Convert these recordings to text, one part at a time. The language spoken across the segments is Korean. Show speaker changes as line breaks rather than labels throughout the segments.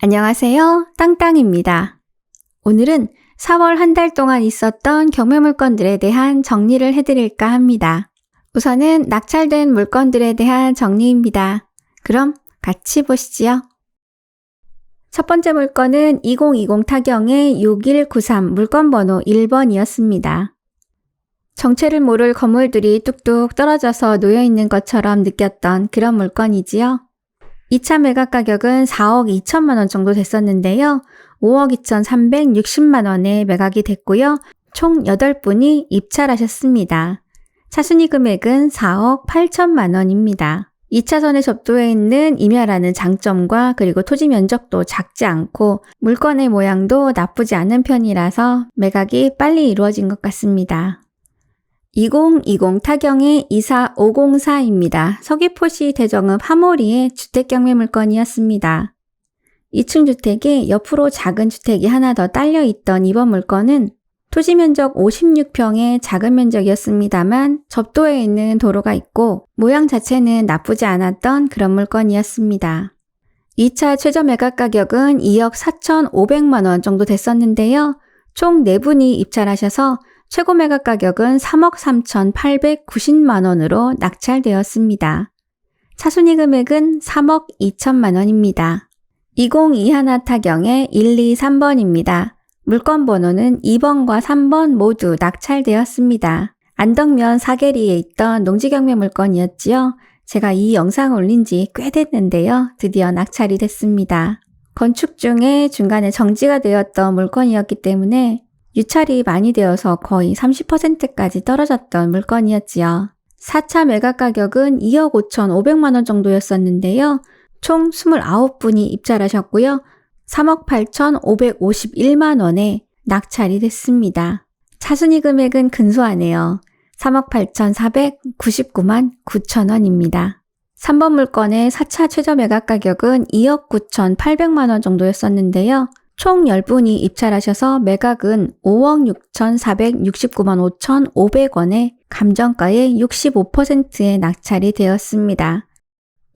안녕하세요. 땅땅입니다. 오늘은 4월 한 달 동안 있었던 경매 물건들에 대한 정리를 해드릴까 합니다. 우선은 낙찰된 물건들에 대한 정리입니다. 그럼 같이 보시지요. 첫 번째 물건은 2020 타경의 6193 물건 번호 1번이었습니다. 정체를 모를 건물들이 뚝뚝 떨어져서 놓여있는 것처럼 느꼈던 그런 물건이지요. 2차 매각 가격은 4억 2천만 원 정도 됐었는데요. 5억 2,360만 원에 매각이 됐고요. 총 8분이 입찰하셨습니다. 차순위 금액은 4억 8천만 원입니다. 2차선에 접도해 있는 임야라는 장점과 그리고 토지 면적도 작지 않고 물건의 모양도 나쁘지 않은 편이라서 매각이 빨리 이루어진 것 같습니다. 2020 타경의 24504입니다. 서귀포시 대정읍 하모리의 주택경매 물건이었습니다. 2층 주택에 옆으로 작은 주택이 하나 더 딸려있던 이번 물건은 토지 면적 56평의 작은 면적이었습니다만 접도에 있는 도로가 있고 모양 자체는 나쁘지 않았던 그런 물건이었습니다. 2차 최저 매각 가격은 2억 4,500만 원 정도 됐었는데요. 총 4분이 입찰하셔서 최고 매각 가격은 3억 3,890만 원으로 낙찰되었습니다. 차순위 금액은 3억 2천만 원입니다. 2021 타경의 123번입니다. 물건 번호는 2번과 3번 모두 낙찰되었습니다. 안덕면 사계리에 있던 농지경매 물건이었지요. 제가 이 영상을 올린 지 꽤 됐는데요. 드디어 낙찰이 됐습니다. 건축 중에 중간에 정지가 되었던 물건이었기 때문에 유찰이 많이 되어서 거의 30%까지 떨어졌던 물건이었지요. 4차 매각 가격은 2억 5,500만 원 정도였었는데요. 총 29분이 입찰하셨고요. 3억 8,551만 원에 낙찰이 됐습니다. 차순위 금액은 근소하네요. 3억 8,499만 9천 원입니다. 3번 물건의 4차 최저 매각 가격은 2억 9,800만 원 정도였었는데요. 총 10분이 입찰하셔서 매각은 5억 6,469만 5,500원에 감정가의 65%의 낙찰이 되었습니다.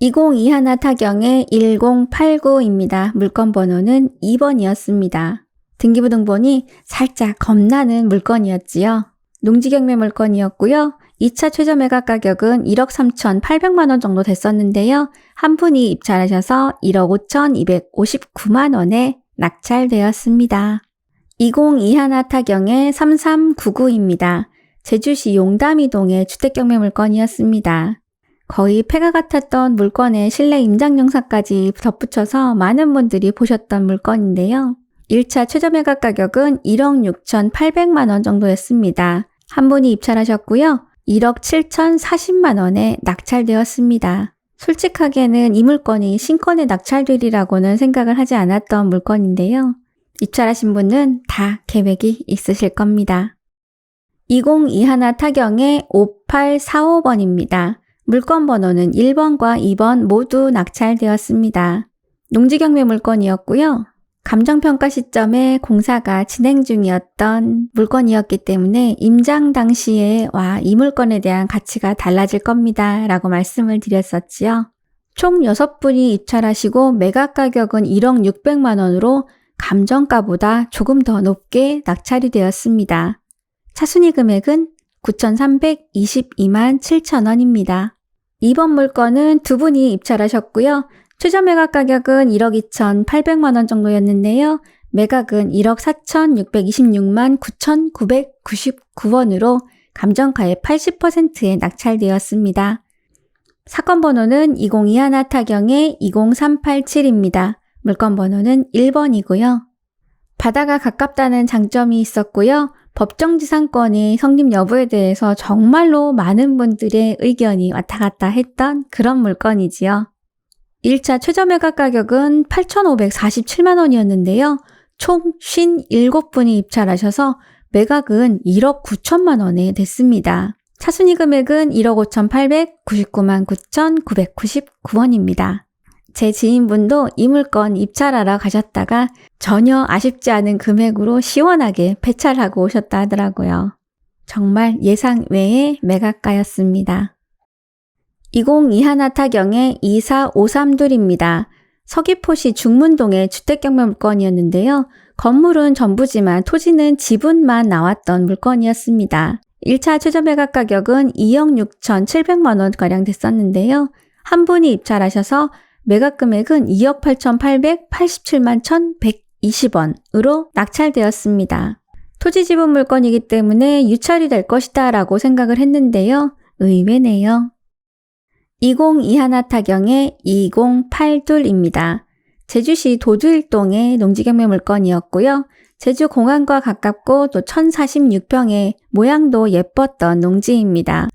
2021 타경의 1089입니다. 물건 번호는 2번이었습니다. 등기부등본이 살짝 겁나는 물건이었지요. 농지경매 물건이었고요. 2차 최저 매각 가격은 1억 3,800만 원 정도 됐었는데요. 한 분이 입찰하셔서 1억 5,259만 원에 낙찰되었습니다. 2021 타경의 3399입니다. 제주시 용담이동의 주택경매 물건이었습니다. 거의 폐가 같았던 물건에 실내 임장 영상까지 덧붙여서 많은 분들이 보셨던 물건인데요. 1차 최저 매각 가격은 1억 6,800만 원 정도였습니다. 한 분이 입찰하셨고요. 1억 7,040만 원에 낙찰되었습니다. 솔직하게는 이 물건이 신권에 낙찰되리라고는 생각을 하지 않았던 물건인데요. 입찰하신 분은 다 계획이 있으실 겁니다. 2021 타경의 5845번입니다. 물건 번호는 1번과 2번 모두 낙찰되었습니다. 농지경매 물건이었고요. 감정평가 시점에 공사가 진행 중이었던 물건이었기 때문에 임장 당시에 이 물건에 대한 가치가 달라질 겁니다 라고 말씀을 드렸었지요. 총 6분이 입찰하시고 매각 가격은 1억 600만 원으로 감정가보다 조금 더 높게 낙찰이 되었습니다. 차순위 금액은 9,322만 7천 원입니다. 이번 물건은 2분이 입찰하셨고요. 최저 매각 가격은 1억 2,800만 원 정도였는데요. 매각은 1억 4,626만 9,999원으로 감정가의 80%에 낙찰되었습니다. 사건 번호는 2021 타경의 20387입니다. 물건 번호는 1번이고요. 바다가 가깝다는 장점이 있었고요. 법정지상권의 성립 여부에 대해서 정말로 많은 분들의 의견이 왔다 갔다 했던 그런 물건이지요. 1차 최저 매각 가격은 8,547만 원이었는데요. 총 57분이 입찰하셔서 매각은 1억 9천만 원에 됐습니다. 차순위 금액은 1억 5,899만 9,999원입니다. 제 지인분도 이 물건 입찰하러 가셨다가 전혀 아쉽지 않은 금액으로 시원하게 폐찰하고 오셨다 하더라고요. 정말 예상 외의 매각가였습니다. 2021 타경의 2453둘입니다. 서귀포시 중문동의 주택경매 물건이었는데요. 건물은 전부지만 토지는 지분만 나왔던 물건이었습니다. 1차 최저 매각 가격은 2억 6,700만 원가량 됐었는데요. 한 분이 입찰하셔서 매각 금액은 2억 8,887만 1,120원으로 낙찰되었습니다. 토지 지분 물건이기 때문에 유찰이 될 것이다 라고 생각을 했는데요. 의외네요. 2021 타경의 2082입니다. 제주시 도두일동의 농지경매 물건이었고요. 제주공항과 가깝고 또 1046평의 모양도 예뻤던 농지입니다.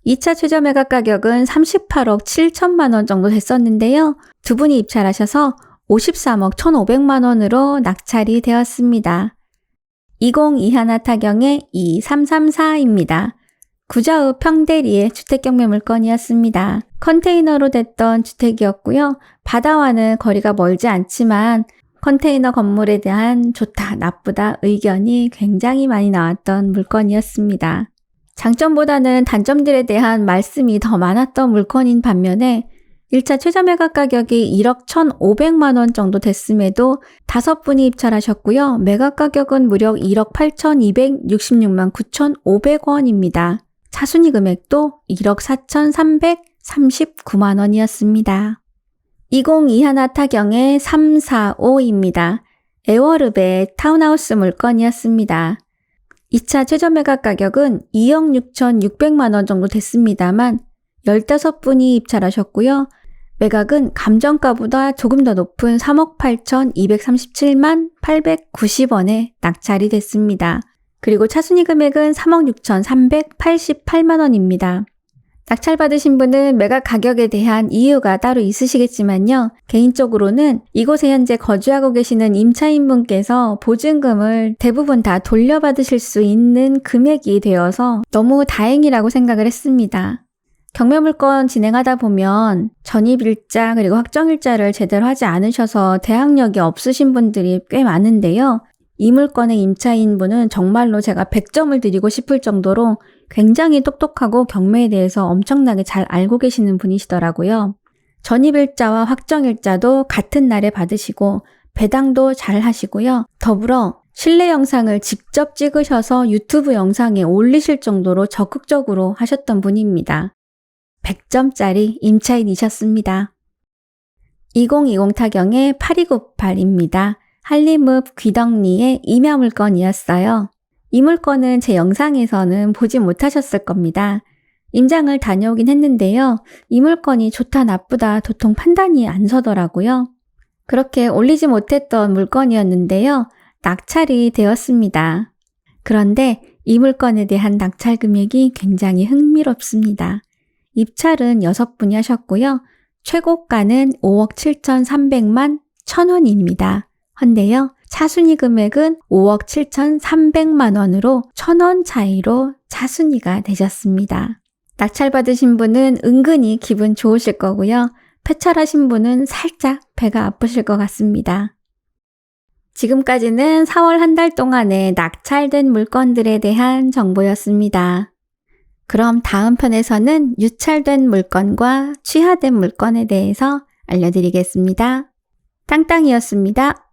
2차 최저 매각 가격은 38억 7천만 원 정도 됐었는데요. 두 분이 입찰하셔서 53억 1,500만 원으로 낙찰이 되었습니다. 2021 타경의 2334입니다. 구좌읍 평대리의 주택경매 물건이었습니다. 컨테이너로 됐던 주택이었고요. 바다와는 거리가 멀지 않지만 컨테이너 건물에 대한 좋다, 나쁘다 의견이 굉장히 많이 나왔던 물건이었습니다. 장점보다는 단점들에 대한 말씀이 더 많았던 물건인 반면에 1차 최저 매각 가격이 1억 1,500만 원 정도 됐음에도 5분이 입찰하셨고요. 매각 가격은 무려 1억 8,266만 9,500원입니다. 차순위 금액도 1억 4,339만 원이었습니다. 2021 타경의 345입니다. 애월읍의 타운하우스 물건이었습니다. 2차 최저 매각 가격은 2억 6,600만 원 정도 됐습니다만 15분이 입찰하셨고요. 매각은 감정가보다 조금 더 높은 3억 8,237만 890원에 낙찰이 됐습니다. 그리고 차순위 금액은 3억 6,388만 원입니다. 낙찰받으신 분은 매각 가격에 대한 이유가 따로 있으시겠지만요. 개인적으로는 이곳에 현재 거주하고 계시는 임차인분께서 보증금을 대부분 다 돌려받으실 수 있는 금액이 되어서 너무 다행이라고 생각을 했습니다. 경매물건 진행하다 보면 전입일자 그리고 확정일자를 제대로 하지 않으셔서 대항력이 없으신 분들이 꽤 많은데요. 이 물건의 임차인분은 정말로 제가 100점을 드리고 싶을 정도로 굉장히 똑똑하고 경매에 대해서 엄청나게 잘 알고 계시는 분이시더라고요. 전입일자와 확정일자도 같은 날에 받으시고 배당도 잘 하시고요. 더불어 실내 영상을 직접 찍으셔서 유튜브 영상에 올리실 정도로 적극적으로 하셨던 분입니다. 100점짜리 임차인이셨습니다. 2020 타경의 8298입니다. 한림읍 귀덕리의 임야 물건이었어요. 이 물건은 제 영상에서는 보지 못하셨을 겁니다. 임장을 다녀오긴 했는데요. 이 물건이 좋다 나쁘다 도통 판단이 안 서더라고요. 그렇게 올리지 못했던 물건이었는데요. 낙찰이 되었습니다. 그런데 이 물건에 대한 낙찰 금액이 굉장히 흥미롭습니다. 입찰은 6분이 하셨고요. 최고가는 5억 7,300만 1,000원입니다. 헌데요. 차순위 금액은 5억 7,300만 원으로 1,000원 차이로 차순위가 되셨습니다. 낙찰받으신 분은 은근히 기분 좋으실 거고요. 폐찰하신 분은 살짝 배가 아프실 것 같습니다. 지금까지는 4월 한 달 동안에 낙찰된 물건들에 대한 정보였습니다. 그럼 다음 편에서는 유찰된 물건과 취하된 물건에 대해서 알려드리겠습니다. 땅땅이었습니다.